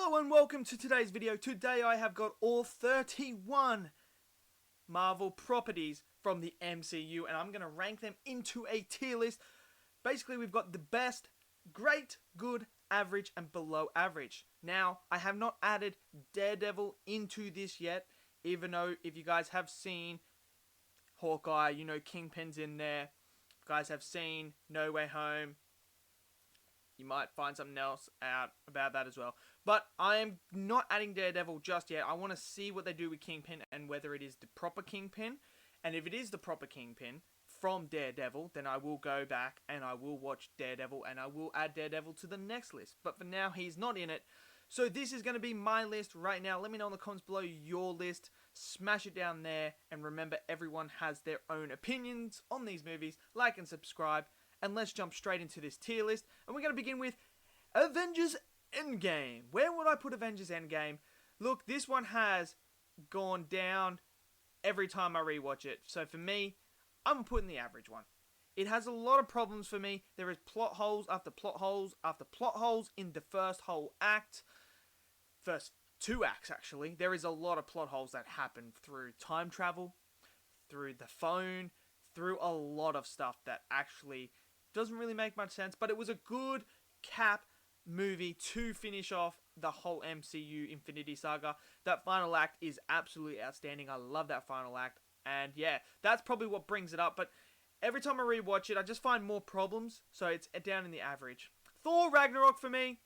Hello and welcome to today's video. Today I have got all 31 Marvel properties from the MCU and I'm going to rank them into a tier list. Basically we've got the best, great, good, average and below average. Now I have not added Daredevil into this yet, even though if you guys have seen Hawkeye, you know Kingpin's in there. You guys have seen No Way Home. You might find something else out about that as well. But I am not adding Daredevil just yet. I want to see what they do with Kingpin and whether it is the proper Kingpin. And if it is the proper Kingpin from Daredevil, then I will go back and I will watch Daredevil and I will add Daredevil to the next list. But for now, he's not in it. So this is going to be my list right now. Let me know in the comments below your list. Smash it down there. And remember, everyone has their own opinions on these movies. Like and subscribe. And let's jump straight into this tier list. And we're going to begin with Avengers End Game. Where would I put Avengers End Game? Look, this one has gone down every time I rewatch it. So for me, I'm putting the average one. It has a lot of problems for me. There is plot holes after plot holes after plot holes in the first whole act. First two acts, actually. There is a lot of plot holes that happen through time travel, through the phone, through a lot of stuff that actually doesn't really make much sense, but it was a good cap movie to finish off the whole MCU Infinity Saga. That final act is absolutely outstanding. I love that final act. And yeah, that's probably what brings it up. But every time I rewatch it, I just find more problems. So it's down in the average. Thor Ragnarok for me,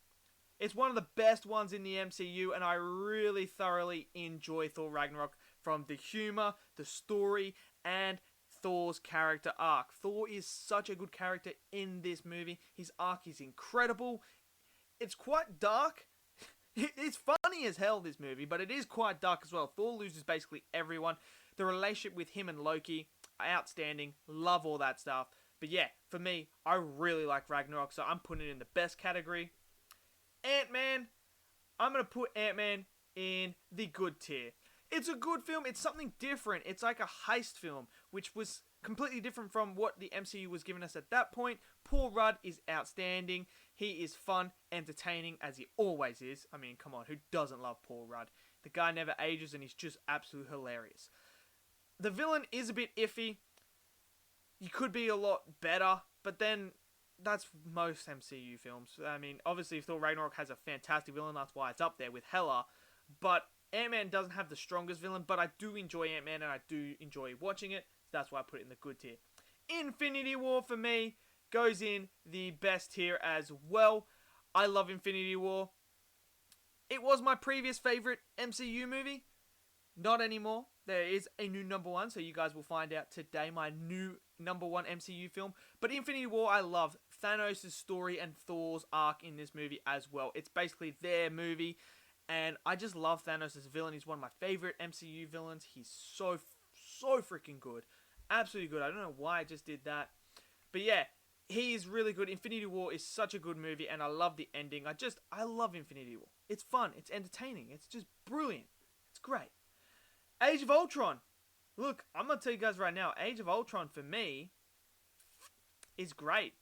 it's one of the best ones in the MCU. And I really thoroughly enjoy Thor Ragnarok from the humor, the story, and Thor's character arc. Thor is such a good character in this movie. His arc is incredible. It's quite dark. It's funny as hell, this movie, but it is quite dark as well. Thor loses basically everyone. The relationship with him and Loki, outstanding. Love all that stuff. But yeah, for me, I really like Ragnarok, so I'm putting it in the best category. Ant-Man, I'm going to put Ant-Man in the good tier. It's a good film. It's something different. It's like a heist film, which was completely different from what the MCU was giving us at that point. Paul Rudd is outstanding. He is fun, entertaining, as he always is. I mean, come on, who doesn't love Paul Rudd? The guy never ages, and he's just absolutely hilarious. The villain is a bit iffy. He could be a lot better, but then that's most MCU films. I mean, obviously, Thor Ragnarok has a fantastic villain. That's why it's up there with Hela. But Ant-Man doesn't have the strongest villain, but I do enjoy Ant-Man and I do enjoy watching it. So that's why I put it in the good tier. Infinity War for me goes in the best tier as well. I love Infinity War. It was my previous favorite MCU movie. Not anymore. There is a new number one, so you guys will find out today my new number one MCU film. But Infinity War, I love Thanos' story and Thor's arc in this movie as well. It's basically their movie. And I just love Thanos as a villain. He's one of my favorite MCU villains. He's so freaking good. Absolutely good. I don't know why I just did that. But yeah, he is really good. Infinity War is such a good movie. And I love the ending. I love Infinity War. It's fun. It's entertaining. It's just brilliant. It's great. Age of Ultron. Look, I'm going to tell you guys right now. Age of Ultron for me is great.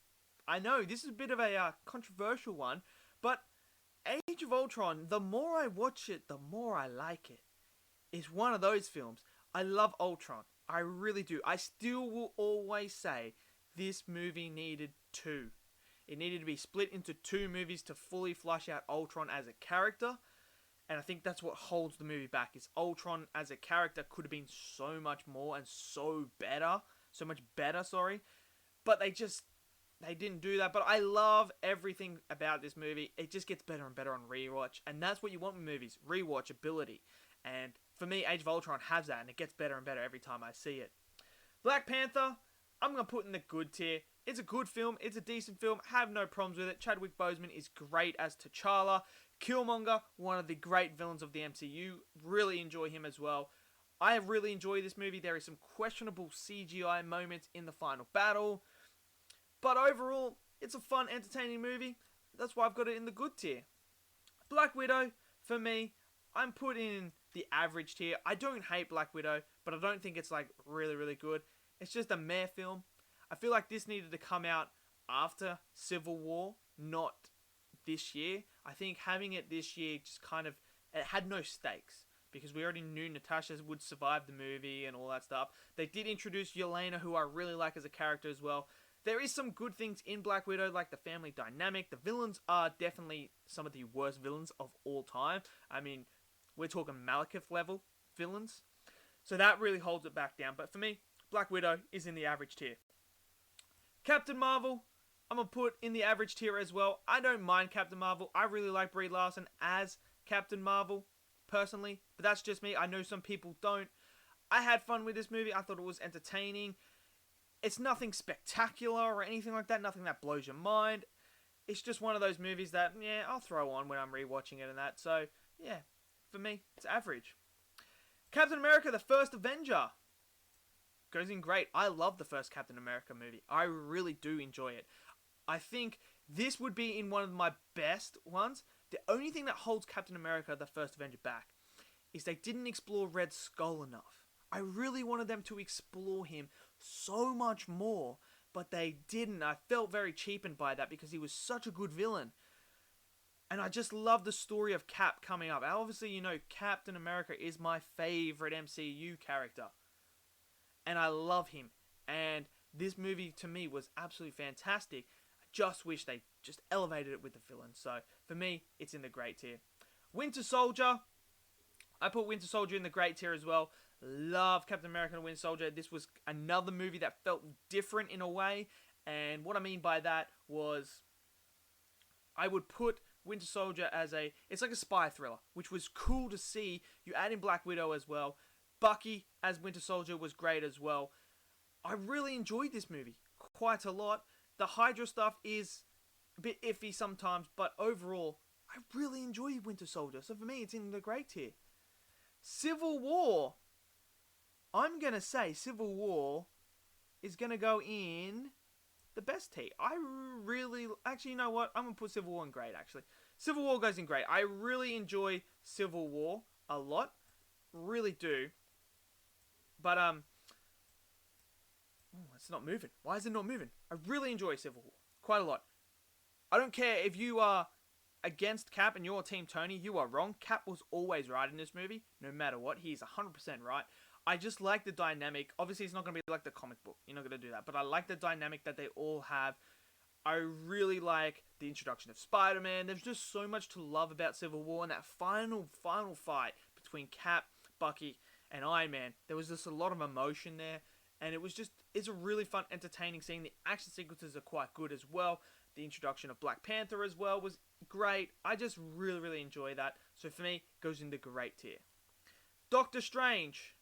I know this is a bit of a controversial one. But Age of Ultron, the more I watch it, the more I like it. It's one of those films. I love Ultron. I really do. I still will always say this movie needed two. It needed to be split into two movies to fully flush out Ultron as a character. And I think that's what holds the movie back. Is Ultron as a character could have been so much more and so much better, sorry. But they didn't do that, but I love everything about this movie. It just gets better and better on rewatch, and that's what you want in movies, rewatchability. And for me, Age of Ultron has that, and it gets better and better every time I see it. Black Panther, I'm going to put in the good tier. It's a good film, it's a decent film, have no problems with it. Chadwick Boseman is great as T'Challa. Killmonger, one of the great villains of the MCU, really enjoy him as well. I really enjoy this movie. There is some questionable CGI moments in the final battle. But overall, it's a fun, entertaining movie. That's why I've got it in the good tier. Black Widow, for me, I'm putting in the average tier. I don't hate Black Widow, but I don't think it's like really, really good. It's just a meh film. I feel like this needed to come out after Civil War, not this year. I think having it this year just kind of, it had no stakes. Because we already knew Natasha would survive the movie and all that stuff. They did introduce Yelena, who I really like as a character as well. There is some good things in Black Widow, like the family dynamic. The villains are definitely some of the worst villains of all time. I mean, we're talking Malekith level villains. So that really holds it back down. But for me, Black Widow is in the average tier. Captain Marvel, I'm going to put in the average tier as well. I don't mind Captain Marvel. I really like Brie Larson as Captain Marvel, personally. But that's just me. I know some people don't. I had fun with this movie. I thought it was entertaining. It's nothing spectacular or anything like that. Nothing that blows your mind. It's just one of those movies that, yeah, I'll throw on when I'm rewatching it and that. So, yeah, for me, it's average. Captain America, the First Avenger. Goes in great. I love the first Captain America movie. I really do enjoy it. I think this would be in one of my best ones. The only thing that holds Captain America, the First Avenger, back is they didn't explore Red Skull enough. I really wanted them to explore him so much more, but they didn't. I felt very cheapened by that because he was such a good villain. And I just love the story of Cap coming up. Obviously, you know, Captain America is my favorite MCU character. And I love him. And this movie, to me, was absolutely fantastic. I just wish they just elevated it with the villain. So, for me, it's in the great tier. Winter Soldier. I put Winter Soldier in the great tier as well. Love Captain America and Winter Soldier. This was another movie that felt different in a way. And what I mean by that was, I would put Winter Soldier as it's like a spy thriller, which was cool to see. You add in Black Widow as well. Bucky as Winter Soldier was great as well. I really enjoyed this movie quite a lot. The Hydra stuff is a bit iffy sometimes, but overall, I really enjoy Winter Soldier. So for me, it's in the great tier. Civil War. I'm going to say Civil War is going to go in the best tier. Actually, you know what? I'm going to put Civil War in great, actually. Civil War goes in great. I really enjoy Civil War a lot. Really do. But, it's not moving. Why is it not moving? I really enjoy Civil War. Quite a lot. I don't care if you are against Cap and you're Team Tony, you are wrong. Cap was always right in this movie, no matter what. He's 100% right. I just like the dynamic. Obviously, it's not going to be like the comic book. You're not going to do that. But I like the dynamic that they all have. I really like the introduction of Spider-Man. There's just so much to love about Civil War. And that final fight between Cap, Bucky, and Iron Man. There was just a lot of emotion there. And it's a really fun, entertaining scene. The action sequences are quite good as well. The introduction of Black Panther as well was great. I just really, really enjoy that. So for me, goes in the great tier. Doctor Strange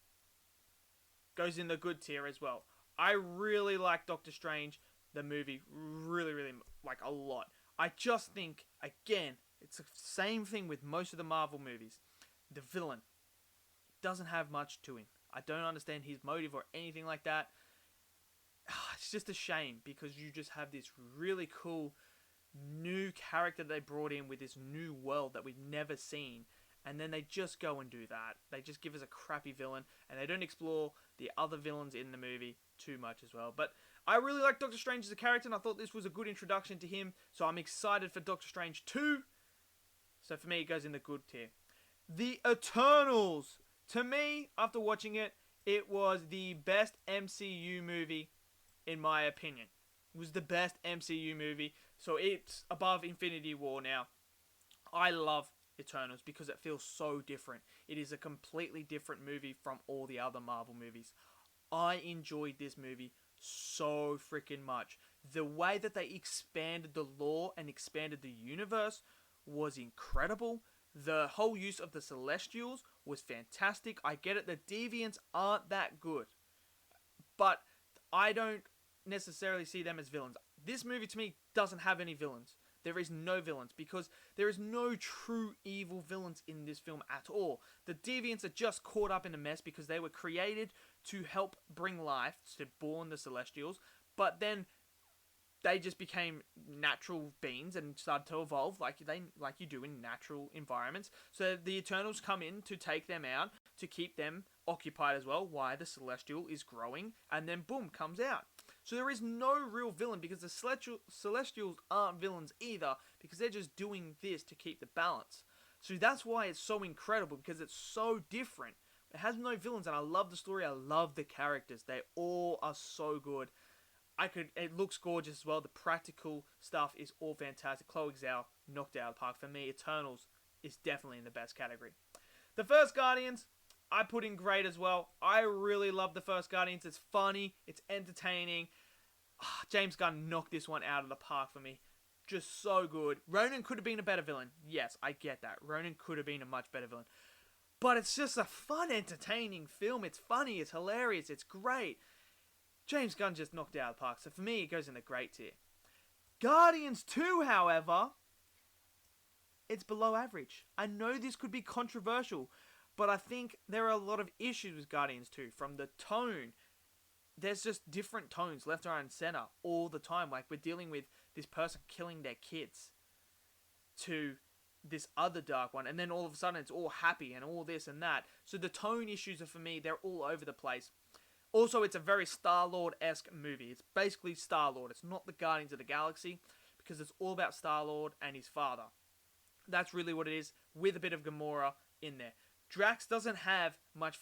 goes in the good tier as well. I really like Doctor Strange, the movie, really, really like a lot. I just think, again, it's the same thing with most of the Marvel movies. The villain doesn't have much to him. I don't understand his motive or anything like that. It's just a shame because you just have this really cool new character they brought in with this new world that we've never seen. And then they just go and do that. They just give us a crappy villain. And they don't explore the other villains in the movie too much as well. But I really like Doctor Strange as a character. And I thought this was a good introduction to him. So I'm excited for Doctor Strange 2. So for me, it goes in the good tier. The Eternals. To me, after watching it, it was the best MCU movie in my opinion. It was the best MCU movie. So it's above Infinity War now. I love Eternals because it feels so different. It is a completely different movie from all the other Marvel movies. I enjoyed this movie so freaking much. The way that they expanded the lore and expanded the universe was incredible. The whole use of the Celestials was fantastic. I get it, the Deviants aren't that good. But I don't necessarily see them as villains. This movie to me doesn't have any villains. There is no villains because there is no true evil villains in this film at all. The Deviants are just caught up in a mess because they were created to help bring life, to born the Celestials, but then they just became natural beings and started to evolve like you do in natural environments. So the Eternals come in to take them out, to keep them occupied as well, while the Celestial is growing, and then boom, comes out. So there is no real villain, because the Celestials aren't villains either, because they're just doing this to keep the balance. So that's why it's so incredible, because it's so different. It has no villains, and I love the story, I love the characters. They all are so good. It looks gorgeous as well. The practical stuff is all fantastic. Chloe Zhao knocked it out of the park. For me, Eternals is definitely in the best category. The first Guardians, I put in great as well. I really love the first Guardians. It's funny, it's entertaining. James Gunn knocked this one out of the park for me. Just so good. Ronan could have been a better villain. Yes, I get that. Ronan could have been a much better villain. But it's just a fun, entertaining film. It's funny, it's hilarious, it's great. James Gunn just knocked it out of the park. So for me, it goes in the great tier. Guardians 2, however, it's below average. I know this could be controversial, but I think there are a lot of issues with Guardians 2. From the tone, there's just different tones left, right, and center all the time. Like, we're dealing with this person killing their kids to this other dark one, and then all of a sudden it's all happy and all this and that. So the tone issues are, for me, they're all over the place. Also, it's a very Star-Lord-esque movie. It's basically Star-Lord. It's not the Guardians of the Galaxy, because it's all about Star-Lord and his father. That's really what it is, with a bit of Gamora in there. Drax doesn't have much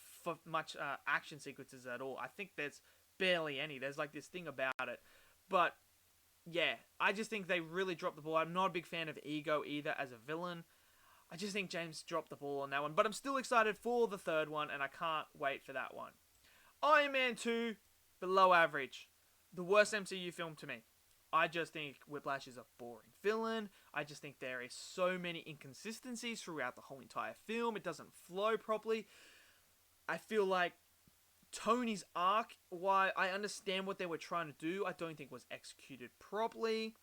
action sequences at all. I think there's barely any. There's like this thing about it. But, yeah, I just think they really dropped the ball. I'm not a big fan of Ego either as a villain. I just think James dropped the ball on that one. But I'm still excited for the third one, and I can't wait for that one. Iron Man 2, below average. The worst MCU film to me. I just think Whiplash is a boring villain. I just think there is so many inconsistencies throughout the whole entire film. It doesn't flow properly. I feel like Tony's arc, while I understand what they were trying to do, I don't think was executed properly.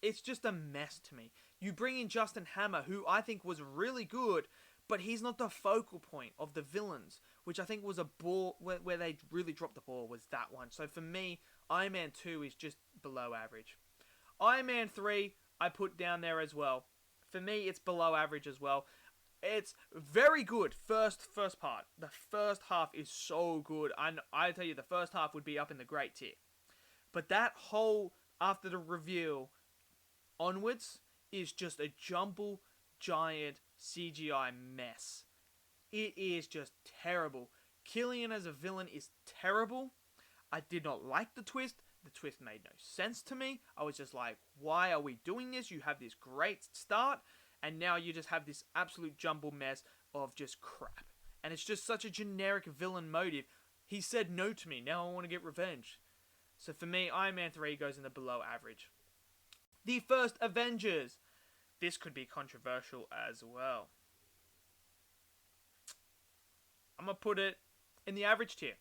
It's just a mess to me. You bring in Justin Hammer, who I think was really good, but he's not the focal point of the villains, which I think was a ball where they really dropped the ball, was that one. So for me, Iron Man 2 is just below average. Iron Man 3, I put down there as well. For me, it's below average as well. It's very good, first part. The first half is so good. I tell you, the first half would be up in the great tier. But that whole, after the reveal onwards, is just a jumble, giant CGI mess. It is just terrible. Killian as a villain is terrible. I did not like the twist. The twist made no sense to me. I was just like, why are we doing this? You have this great start, and now you just have this absolute jumble mess of just crap. And it's just such a generic villain motive. He said no to me. Now I want to get revenge. So for me, Iron Man 3 goes in the below average. The first Avengers. This could be controversial as well. I'm going to put it in the average tier.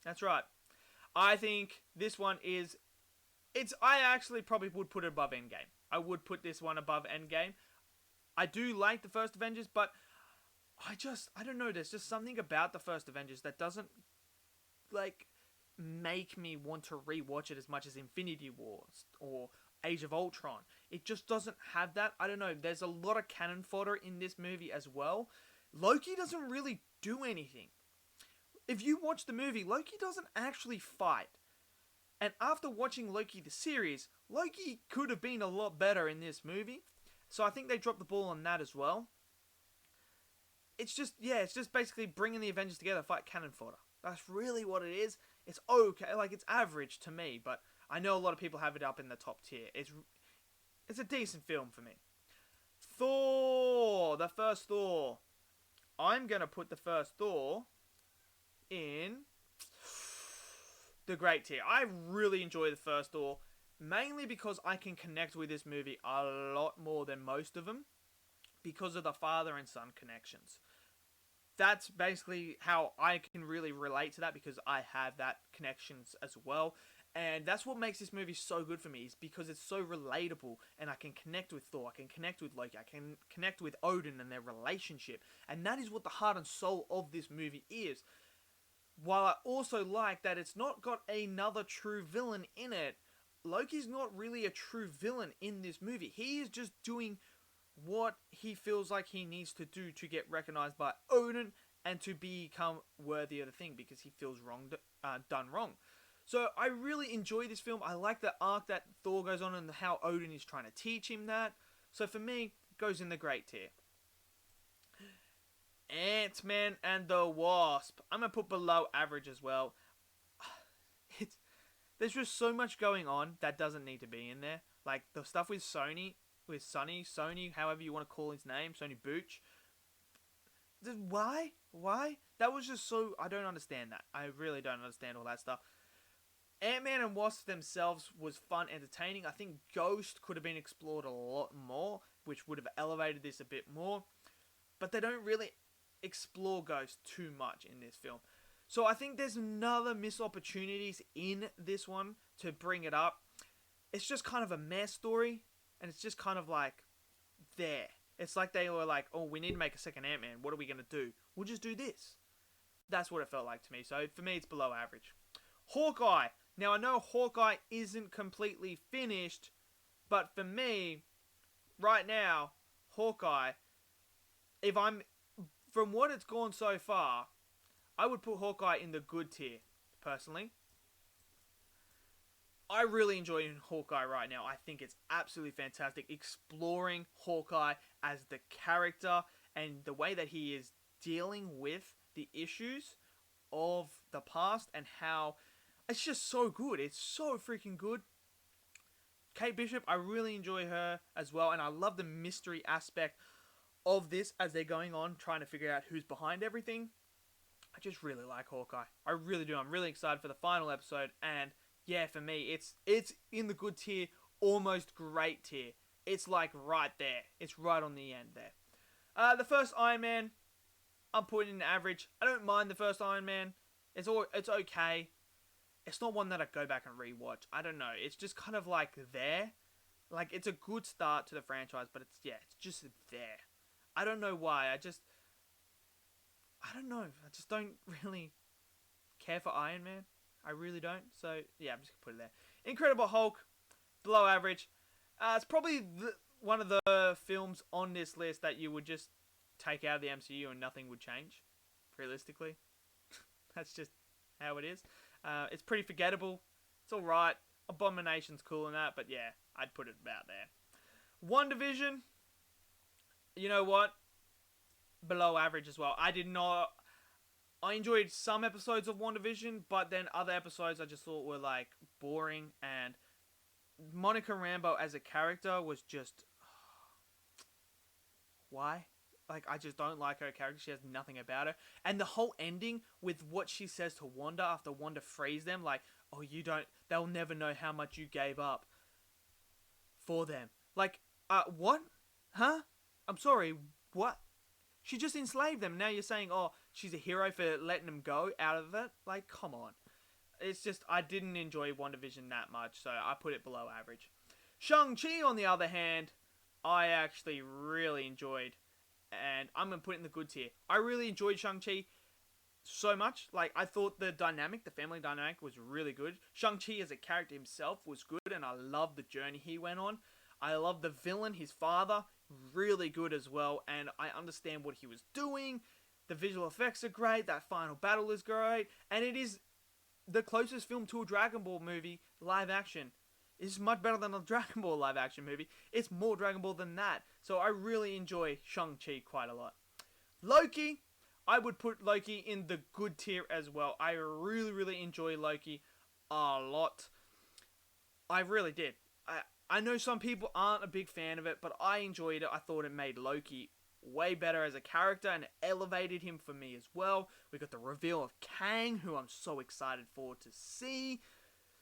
That's right. I think this one is... I actually probably would put it above Endgame. I would put this one above Endgame. I do like the first Avengers, but I don't know, there's just something about the first Avengers that doesn't, like, make me want to rewatch it as much as Infinity Wars or Age of Ultron. It just doesn't have that. I don't know, there's a lot of cannon fodder in this movie as well. Loki doesn't really do anything. If you watch the movie, Loki doesn't actually fight. And after watching Loki the series, Loki could have been a lot better in this movie. So I think they dropped the ball on that as well. It's just basically bringing the Avengers together, fight cannon fodder. That's really what it is. It's okay, like, it's average to me, but I know a lot of people have it up in the top tier. It's a decent film for me. Thor, the first Thor. I'm going to put the first Thor in the great tier. I really enjoy the first Thor, mainly because I can connect with this movie a lot more than most of them, because of the father and son connections. That's basically how I can really relate to that, because I have that connections as well. And that's what makes this movie so good for me, is because it's so relatable, and I can connect with Thor, I can connect with Loki, I can connect with Odin and their relationship. And that is what the heart and soul of this movie is. While I also like that it's not got another true villain in it, Loki's not really a true villain in this movie. He is just doing what he feels like he needs to do to get recognized by Odin and to become worthy of the thing, because he feels done wrong. So I really enjoy this film. I like the arc that Thor goes on and how Odin is trying to teach him that. So for me, it goes in the great tier. Ant-Man and the Wasp. I'm going to put below average as well. It's, there's just so much going on that doesn't need to be in there. Like the stuff with Sony, Sony, however you want to call his name, Sony Booch. Why? That was just so... I don't understand that. I really don't understand all that stuff. Ant-Man and Wasp themselves was fun, entertaining. I think Ghost could have been explored a lot more, which would have elevated this a bit more. But they don't really explore Ghost too much in this film. So I think there's another missed opportunities in this one to bring it up. It's just kind of a mess story, and it's just kind of like there. It's like they were like, oh, we need to make a second Ant-Man. What are we going to do? We'll just do this. That's what it felt like to me. So for me, it's below average. Hawkeye. Now, I know Hawkeye isn't completely finished, but for me, right now, Hawkeye, from what it's gone so far, I would put Hawkeye in the good tier, personally. I really enjoy Hawkeye right now. I think it's absolutely fantastic exploring Hawkeye as the character and the way that he is dealing with the issues of the past and how it's just so good. It's so freaking good. Kate Bishop, I really enjoy her as well, and I love the mystery aspect of this as they're going on, trying to figure out who's behind everything. I just really like Hawkeye. I really do. I'm really excited for the final episode, and yeah, for me, it's in the good tier, almost great tier. It's like right there. It's right on the end there. The first Iron Man, I'm putting in average. I don't mind the first Iron Man. It's okay. It's not one that I go back and rewatch. I don't know. It's just kind of like there. Like, it's a good start to the franchise, but it's just there. I don't know why. I don't know. I just don't really care for Iron Man. I really don't. So, yeah, I'm just going to put it there. Incredible Hulk, below average. It's probably one of the films on this list that you would just take out of the MCU and nothing would change, realistically. That's just how it is. It's pretty forgettable. It's alright. Abomination's cool and that, but yeah, I'd put it about there. WandaVision, you know what? Below average as well. I enjoyed some episodes of WandaVision, but then other episodes I just thought were like boring, and Monica Rambeau as a character was just... Why? Like, I just don't like her character. She has nothing about her. And the whole ending with what she says to Wanda after Wanda frees them, like, oh, they'll never know how much you gave up for them. Like, what? Huh? I'm sorry, what? She just enslaved them. Now you're saying, oh, she's a hero for letting them go out of it? Like, come on. It's just, I didn't enjoy WandaVision that much, so I put it below average. Shang-Chi, on the other hand, I actually really enjoyed, and I'm going to put it in the good tier. I really enjoyed Shang-Chi so much. Like, I thought the family dynamic was really good. Shang-Chi as a character himself was good, and I loved the journey he went on. I love the villain, his father, really good as well, and I understand what he was doing. The visual effects are great, that final battle is great, and it is the closest film to a Dragon Ball movie, live action. It's much better than a Dragon Ball live action movie. It's more Dragon Ball than that, so I really enjoy Shang-Chi quite a lot. Loki, I would put Loki in the good tier as well. I really enjoy Loki a lot. I really did. I know some people aren't a big fan of it, but I enjoyed it. I thought it made Loki way better as a character and elevated him for me as well. We got the reveal of Kang, who I'm so excited for to see.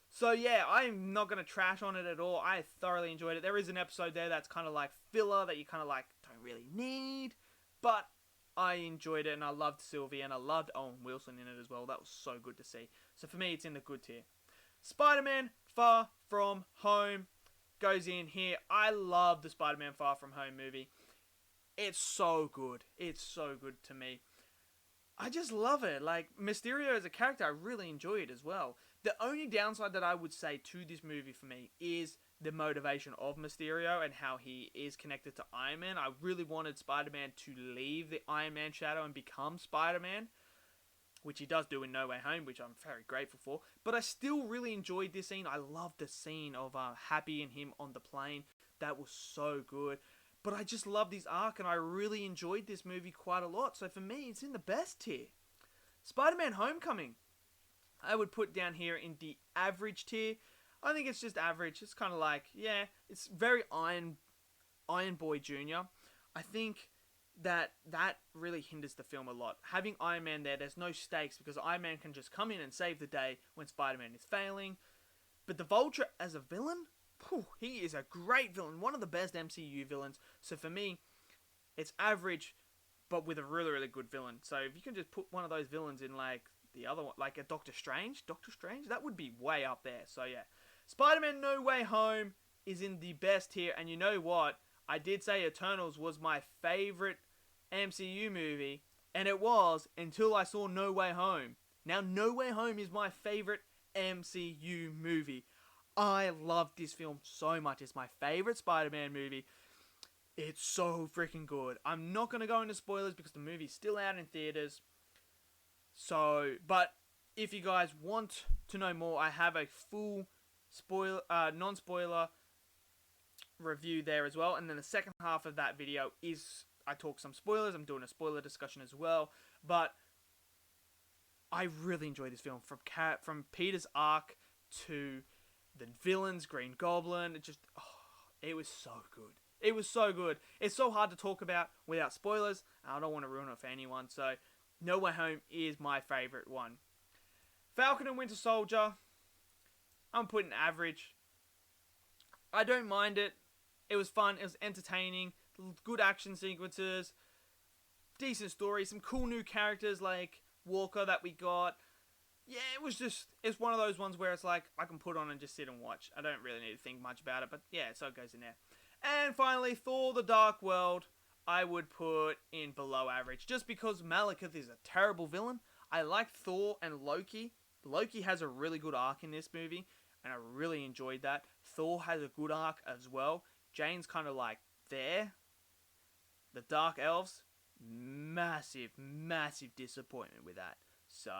So yeah, I'm not going to trash on it at all. I thoroughly enjoyed it. There is an episode there that's kind of like filler that you kind of like don't really need, but I enjoyed it and I loved Sylvie and I loved Owen Wilson in it as well. That was so good to see. So for me, it's in the good tier. Spider-Man Far From Home goes in here. I love the Spider-Man Far From Home movie. It's so good. It's so good to me. I just love it. Like, Mysterio as a character, I really enjoy it as well. The only downside that I would say to this movie for me is the motivation of Mysterio and how he is connected to Iron Man. I really wanted Spider-Man to leave the Iron Man shadow and become Spider-Man. which he does do in No Way Home, which I'm very grateful for. But I still really enjoyed this scene. I love the scene of Happy and him on the plane. That was so good. But I just love this arc, and I really enjoyed this movie quite a lot. So for me, it's in the best tier. Spider-Man Homecoming, I would put down here in the average tier. I think it's just average. It's kind of like, yeah, it's very Iron Boy Jr. I think that really hinders the film a lot. Having Iron Man there's no stakes because Iron Man can just come in and save the day when Spider-Man is failing. But the Vulture as a villain, he is a great villain, one of the best MCU villains. So for me, it's average, but with a really, really good villain. So if you can just put one of those villains in like the other one, like a Doctor Strange, that would be way up there. So yeah, Spider-Man No Way Home is in the best tier. And you know what? I did say Eternals was my favorite MCU movie, and it was until I saw No Way Home. Now, No Way Home is my favorite MCU movie. I love this film so much. It's my favorite Spider-Man movie. It's so freaking good. I'm not going to go into spoilers because the movie's still out in theaters. So, but if you guys want to know more, I have a full non-spoiler review there as well. And then the second half of that video is I talk some spoilers. I'm doing a spoiler discussion as well. But I really enjoyed this film. From Peter's arc to the villains, Green Goblin. It was so good. It was so good. It's so hard to talk about without spoilers. I don't want to ruin it for anyone. So No Way Home is my favorite one. Falcon and Winter Soldier, I'm putting average. I don't mind it. It was fun. It was entertaining. Good action sequences. Decent story. Some cool new characters like Walker that we got. Yeah, it's one of those ones where it's like, I can put on and just sit and watch. I don't really need to think much about it, but yeah, so it goes in there. And finally, Thor: The Dark World, I would put in below average. Just because Malekith is a terrible villain. I like Thor and Loki. Loki has a really good arc in this movie, and I really enjoyed that. Thor has a good arc as well. Jane's kind of like there. The Dark Elves, massive disappointment with that. So,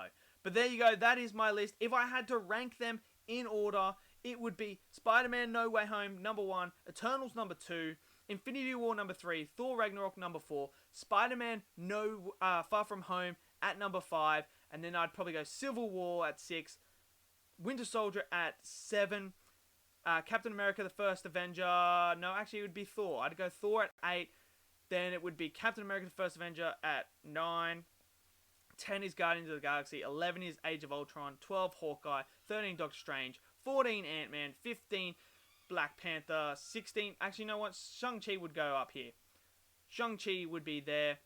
but there you go. That is my list. If I had to rank them in order, it would be Spider-Man No Way Home, number 1, Eternals, number 2, Infinity War, number 3, Thor Ragnarok, number 4, Spider-Man Far From Home at number 5, and then I'd probably go Civil War at 6, Winter Soldier at 7, Captain America, the First Avenger, no, actually it would be Thor. I'd go Thor at 8, then it would be Captain America, the First Avenger at 9, 10 is Guardians of the Galaxy, 11 is Age of Ultron, 12 Hawkeye, 13 Doctor Strange, 14 Ant-Man, 15 Black Panther, 16... Actually, you know what? Shang-Chi would go up here. Shang-Chi would be there.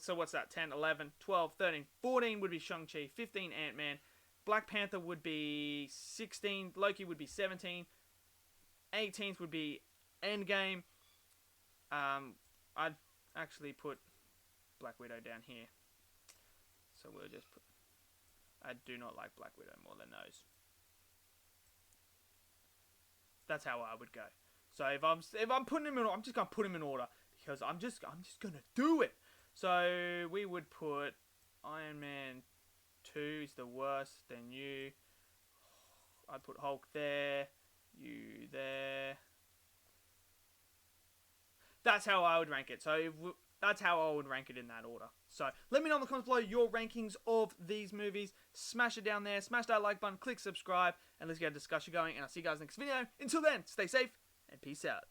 So what's that? 10, 11, 12, 13, 14 would be Shang-Chi, 15 Ant-Man. Black Panther would be 16. Loki would be 17. 18th would be End Game. I'd actually put Black Widow down here. So we'll just put... I do not like Black Widow more than those. That's how I would go. So if I'm putting him in order, I'm just gonna put him in order because I'm just gonna do it. So we would put Iron Man 2 is the worst. Then you, I'd put Hulk there. You there. That's how I would rank it. So that's how I would rank it in that order. So let me know in the comments below your rankings of these movies. Smash it down there. Smash that like button. Click subscribe. And let's get a discussion going. And I'll see you guys next video. Until then, stay safe and peace out.